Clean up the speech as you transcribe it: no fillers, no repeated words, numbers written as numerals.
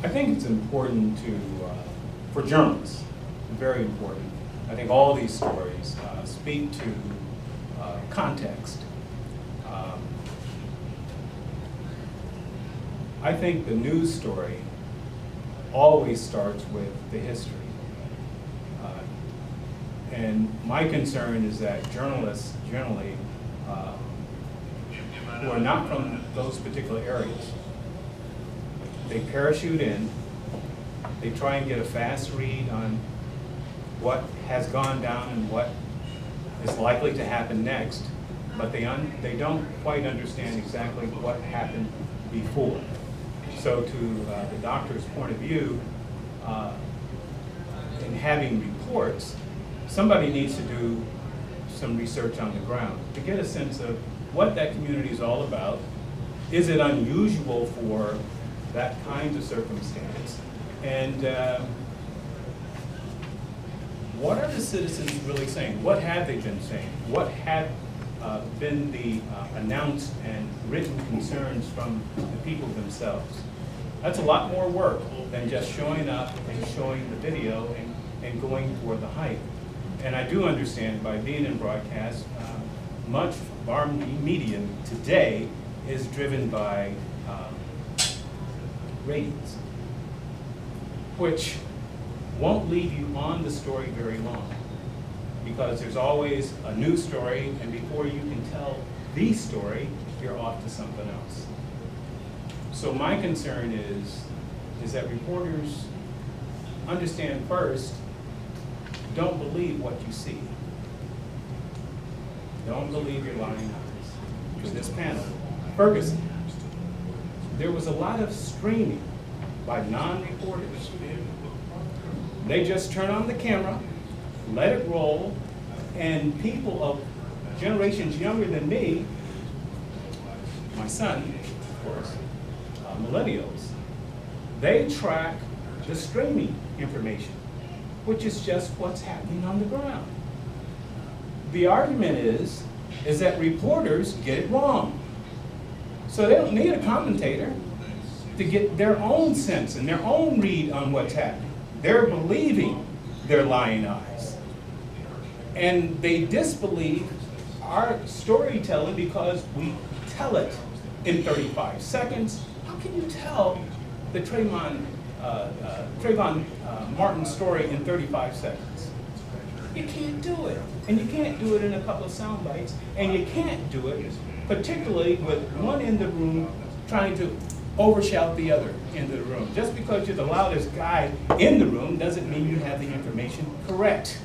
I think it's important to, for journalists, very important. I think all these stories speak to context. I think the news story always starts with the history. And my concern is that journalists generally who are not from those particular areas, they parachute in, they try and get a fast read on what has gone down and what is likely to happen next, but they don't quite understand exactly what happened before. So to the doctor's point of view, in having reports, somebody needs to do some research on the ground to get a sense of what that community is all about. Is it unusual for that kind of circumstance? And what are the citizens really saying? What have they been saying? What have been the announced and written concerns from the people themselves? That's a lot more work than just showing up and showing the video and going for the hype. And I do understand, by being in broadcast, much of our media today is driven by ratings, which won't leave you on the story very long, because there's always a new story, and before you can tell the story, you're off to something else. So my concern is that reporters understand first, don't believe what you see. Don't believe your lying eyes. For this panel, Ferguson, there was a lot of screaming by non-reporters. They just turn on the camera, let it roll, and people of generations younger than me, my son, of course, millennials, they track the streaming information, which is just what's happening on the ground. The argument is that reporters get it wrong. So they don't need a commentator to get their own sense and their own read on what's happening. They're believing their lying eyes. And they disbelieve our storytelling because we tell it in 35 seconds. How can you tell the Trayvon Martin story in 35 seconds? You can't do it. And you can't do it in a couple of sound bites. And you can't do it particularly with one in the room trying to overshout the other in the room. Just because you're the loudest guy in the room doesn't mean you have the information correct.